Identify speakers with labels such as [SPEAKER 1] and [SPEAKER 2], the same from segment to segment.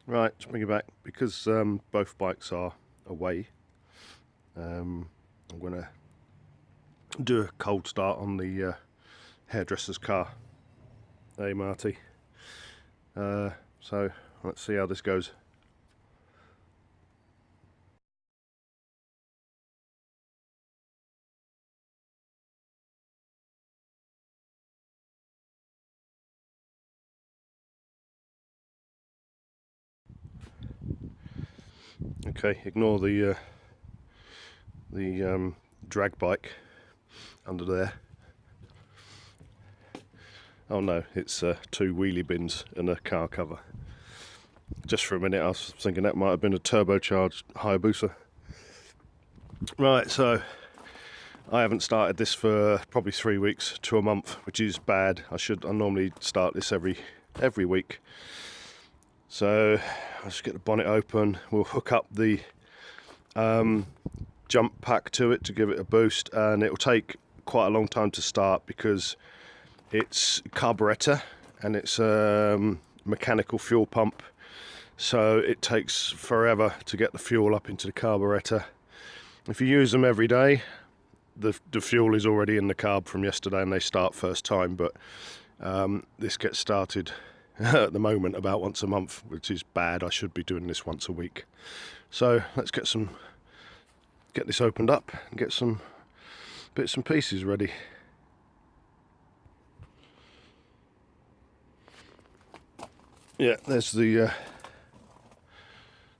[SPEAKER 1] Right, to bring it back, because both bikes are away, I'm going to do a cold start on the hairdresser's car. Hey Marty. So let's see how this goes. Okay, ignore the drag bike under there. Oh no, it's two wheelie bins and a car cover. Just for a minute I was thinking that might have been a turbocharged Hayabusa. Right, so I haven't started this for probably 3 weeks to a month, which is bad. I normally start this every week. So I'll just get the bonnet open. We'll hook up the jump pack to it to give it a boost, and it will take quite a long time to start because it's carburetor and it's mechanical fuel pump, so it takes forever to get the fuel up into the carburetor. If you use them every day, the fuel is already in the carb from yesterday and they start first time, but this gets started at the moment about once a month, which is bad. I should be doing this once a week. So let's get this opened up and get some bits and pieces ready. Yeah, there's the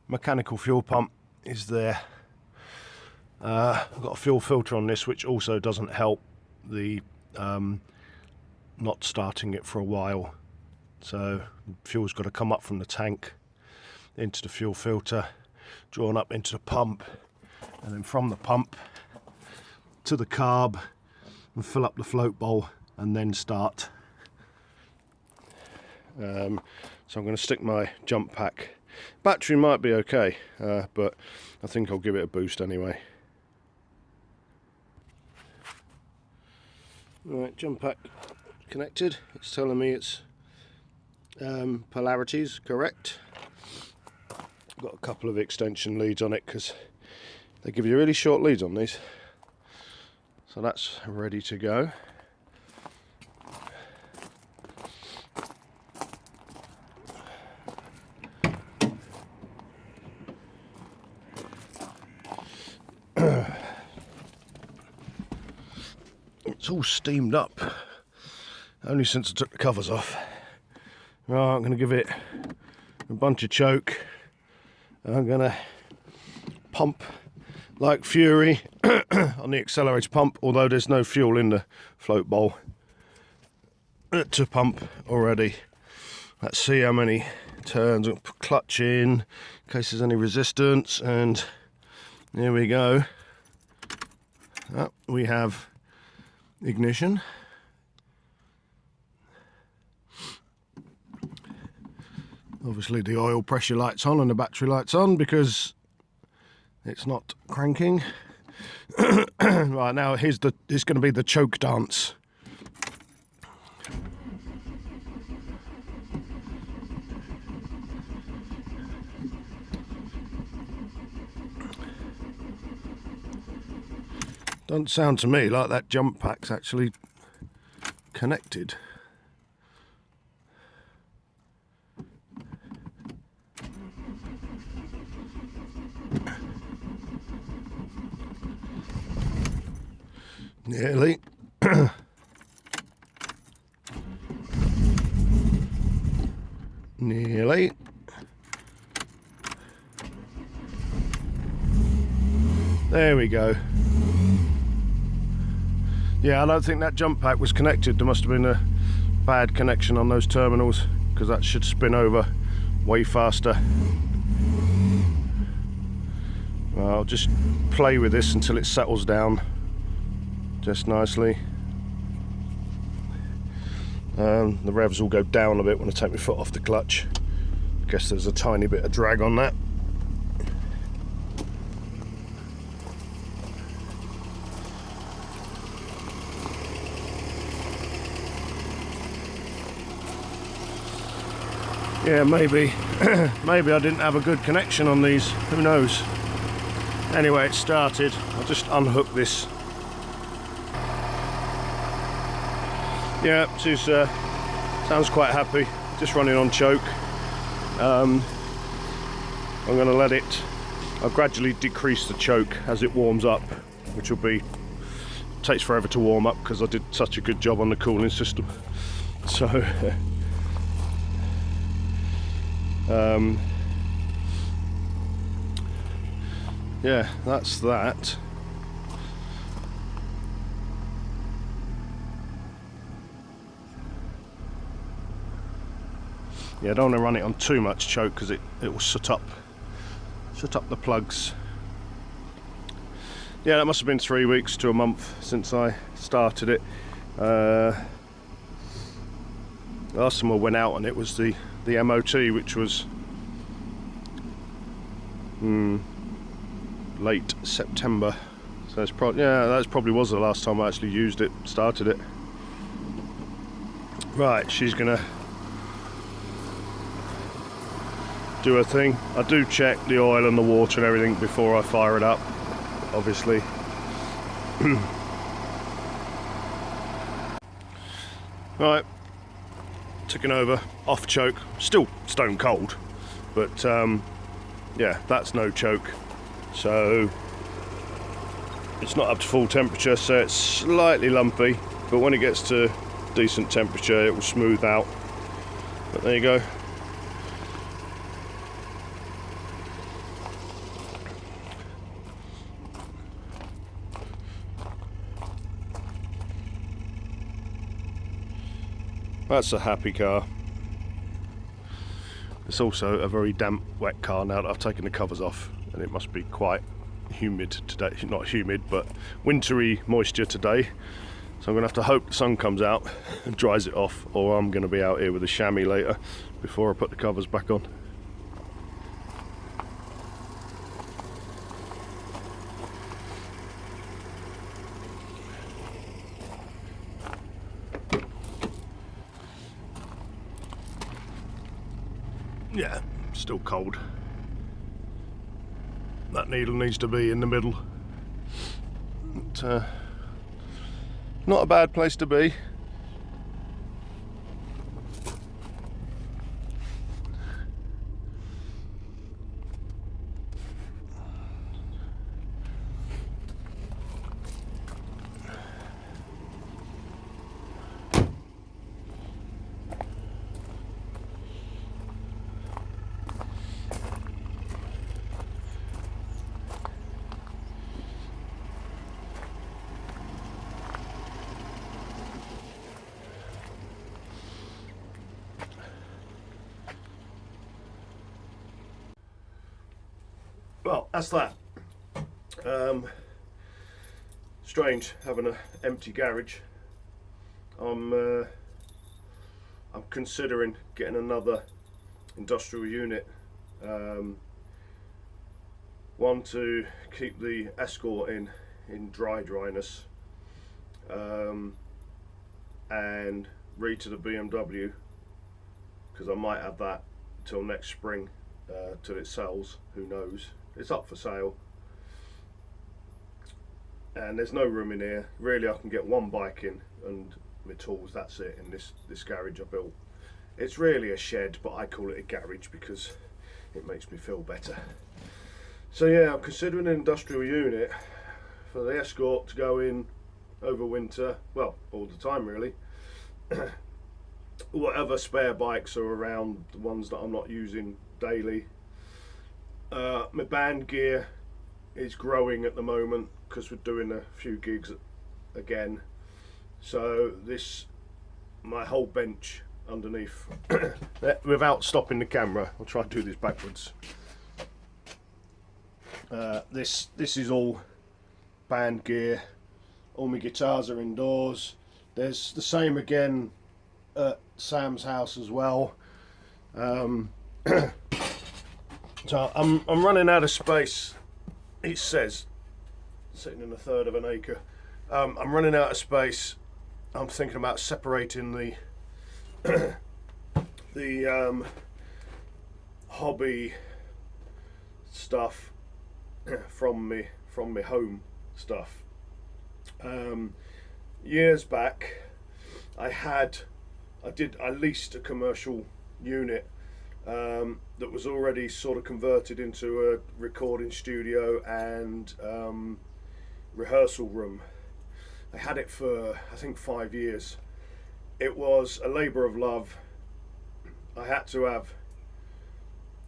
[SPEAKER 1] mechanical fuel pump is there. I've got a fuel filter on this, which also doesn't help the not starting it for a while. So fuel's got to come up from the tank into the fuel filter, drawn up into the pump, and then from the pump to the carb and fill up the float bowl and then start. So I'm going to stick my jump pack. Battery might be okay, but I think I'll give it a boost anyway. Right, jump pack connected. It's telling me it's polarities correct. Got a couple of extension leads on it because they give you really short leads on these. So that's ready to go. It's all steamed up, only since I took the covers off. Right, I'm going to give it a bunch of choke. I'm going to pump like fury on the accelerator pump, although there's no fuel in the float bowl to pump already. Let's see how many turns. I'll put clutch in case there's any resistance, and there we go. We have ignition. Obviously the oil pressure light's on and the battery light's on because it's not cranking. Right, now it's going to be the choke dance. Doesn't sound to me like that jump pack's actually connected. Nearly. Nearly. There we go. Yeah, I don't think that jump pack was connected. There must have been a bad connection on those terminals, because that should spin over way faster. Well, I'll just play with this until it settles down just nicely. The revs will go down a bit when I take my foot off the clutch. I guess there's a tiny bit of drag on that. Yeah, maybe maybe I didn't have a good connection on these, who knows. Anyway, it started. I'll just unhook this. Yeah, she's sounds quite happy, just running on choke. I'm going to let it, I'll gradually decrease the choke as it warms up, which will be, takes forever to warm up because I did such a good job on the cooling system. So yeah, that's that. Yeah, I don't want to run it on too much choke because it will shut up the plugs. Yeah, that must have been 3 weeks to a month since I started it. Last time I went out and it was the MOT, which was late September. So it's probably, yeah, that probably was the last time I actually used it, started it. Right, she's gonna do her thing. I do check the oil and the water and everything before I fire it up, obviously. Right, ticking over, off choke, still stone cold, but yeah, that's no choke, so it's not up to full temperature, so it's slightly lumpy, but when it gets to decent temperature it will smooth out. But there you go. That's a happy car. It's also a very damp, wet car now that I've taken the covers off, and it must be quite humid today. Not humid, but wintry moisture today. So I'm going to have to hope the sun comes out and dries it off, or I'm going to be out here with a chamois later before I put the covers back on. Yeah, still cold. That needle needs to be in the middle. But, not a bad place to be. Well, that's that. Strange having an empty garage. I'm considering getting another industrial unit. One to keep the Escort in dryness, and read to the BMW, because I might have that till next spring, till it sells. Who knows? It's up for sale, and there's no room in here. Really, I can get one bike in and my tools. That's it in this garage I built. It's really a shed, but I call it a garage because it makes me feel better. So yeah, I'm considering an industrial unit for the Escort to go in over winter, well, all the time really. Whatever spare bikes are around, the ones that I'm not using daily. My band gear is growing at the moment because we're doing a few gigs again. So my whole bench underneath, without stopping the camera, I'll try to do this backwards. This is all band gear. All my guitars are indoors. There's the same again at Sam's house as well. So I'm running out of space. It says sitting in 1/3 of an acre. I'm running out of space. I'm thinking about separating the hobby stuff from me home stuff. Years back, I leased a commercial unit that was already sort of converted into a recording studio and rehearsal room. I had it for I think 5 years. It was a labour of love. I had to have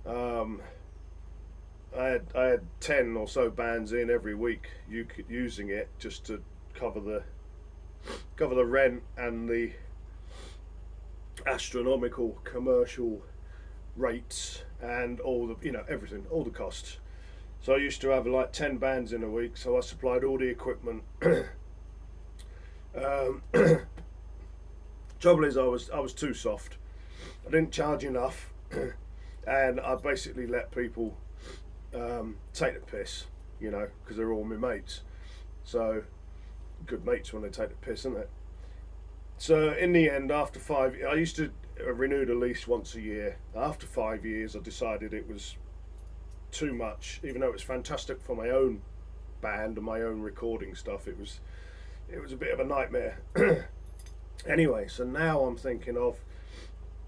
[SPEAKER 1] I had 10 or so bands in every week using it just to cover the rent and the astronomical commercial rates and all the everything, all the costs. So I used to have like 10 bands in a week, so I supplied all the equipment. um, Trouble is, I was too soft. I didn't charge enough, and I basically let people take the piss, because they're all my mates. So good mates when they take the piss, isn't it? So in the end, after I used to renew the lease once a year. After 5 years, I decided it was too much. Even though it was fantastic for my own band and my own recording stuff, it was a bit of a nightmare. Anyway, so now I'm thinking of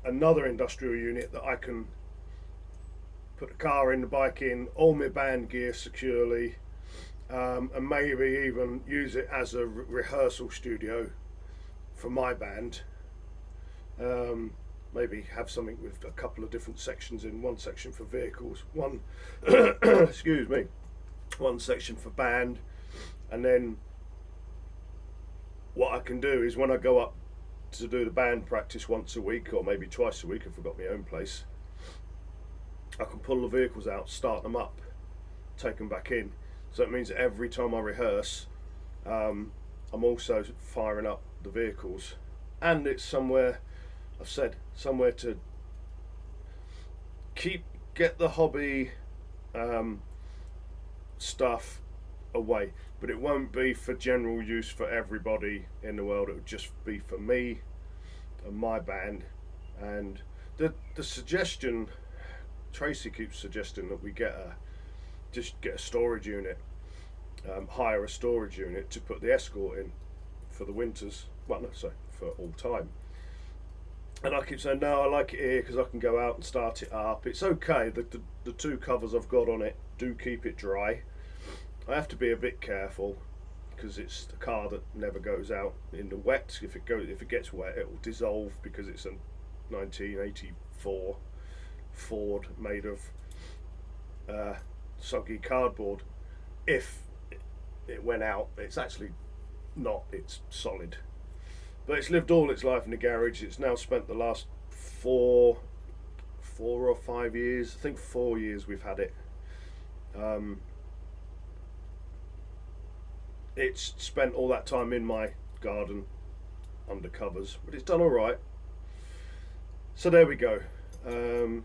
[SPEAKER 1] another industrial unit that I can put the car in, the bike in, all my band gear securely, and maybe even use it as a rehearsal studio for my band. Maybe have something with a couple of different sections in, one section for vehicles, one excuse me, one section for band, and then what I can do is when I go up to do the band practice once a week or maybe twice a week if I've got my own place, I can pull the vehicles out, start them up, take them back in. So it means that every time I rehearse, I'm also firing up the vehicles, and it's somewhere, I've said, somewhere to get the hobby stuff away, but it won't be for general use for everybody in the world. It would just be for me and my band. And the suggestion, Tracy keeps suggesting that we just get a storage unit, hire a storage unit to put the Escort in for the winters. Well, no, sorry, for all time. And I keep saying, no, I like it here because I can go out and start it up. It's okay. The two covers I've got on it do keep it dry. I have to be a bit careful because it's a car that never goes out in the wet. If it gets wet, it will dissolve because it's a 1984 Ford made of soggy cardboard. If it went out, it's actually not. It's solid. But it's lived all its life in the garage. It's now spent the last four or 5 years, I think 4 years we've had it. It's spent all that time in my garden under covers, but it's done all right. So there we go. The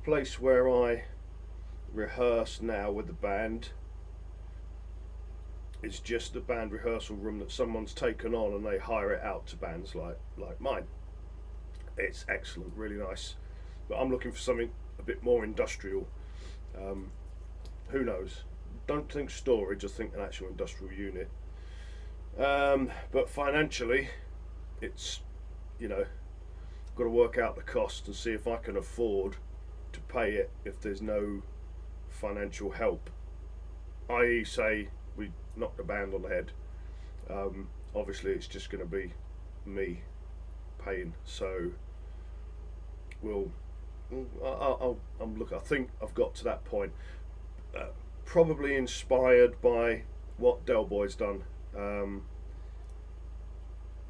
[SPEAKER 1] place where I rehearse now with the band is just the band rehearsal room that someone's taken on, and they hire it out to bands like mine. It's excellent, really nice, but I'm looking for something a bit more industrial. Who knows? Don't think storage, I think an actual industrial unit. But financially, it's, got to work out the cost and see if I can afford to pay it if there's no financial help. I.e., say we knock the band on the head. Obviously, it's just going to be me paying. So I think I've got to that point. Probably inspired by what Del Boy's done.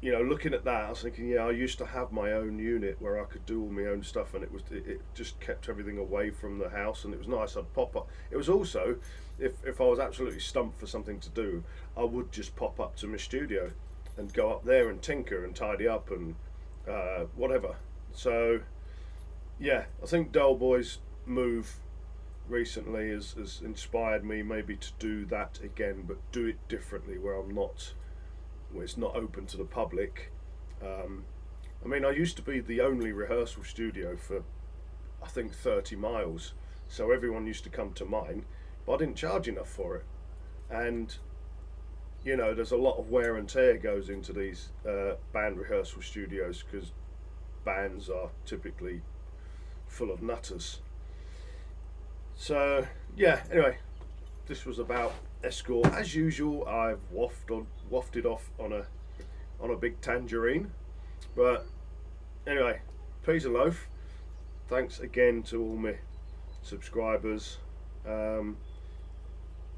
[SPEAKER 1] Looking at that, I was thinking, I used to have my own unit where I could do all my own stuff, and it just kept everything away from the house, and it was nice. I'd pop up. It was also, if I was absolutely stumped for something to do, I would just pop up to my studio and go up there and tinker and tidy up and whatever. So yeah, I think Del Boy's move recently has inspired me maybe to do that again, but do it differently, where it's not open to the public. I used to be the only rehearsal studio for I think 30 miles. So everyone used to come to mine, but I didn't charge enough for it. And you know, there's a lot of wear and tear goes into these band rehearsal studios because bands are typically full of nutters. So yeah, anyway, this was about Escort. As usual, I've wafted off on a big tangerine. But anyway, peas and loaf. Thanks again to all my subscribers, everyone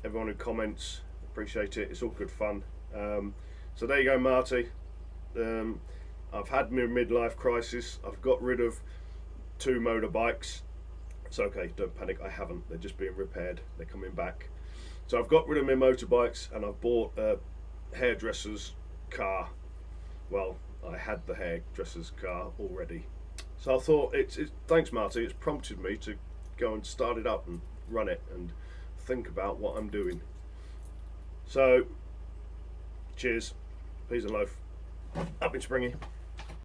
[SPEAKER 1] who comments. Appreciate it. It's all good fun. So there you go, Marty. I've had my midlife crisis. I've got rid of 2 motorbikes. It's okay, don't panic, I haven't. They're just being repaired. They're coming back. So I've got rid of my motorbikes and I've bought a hairdresser's car. Well, I had the hairdresser's car already. So I thought, thanks Marty, it's prompted me to go and start it up and run it and think about what I'm doing. So, cheers, peas and loaf, up in Springy.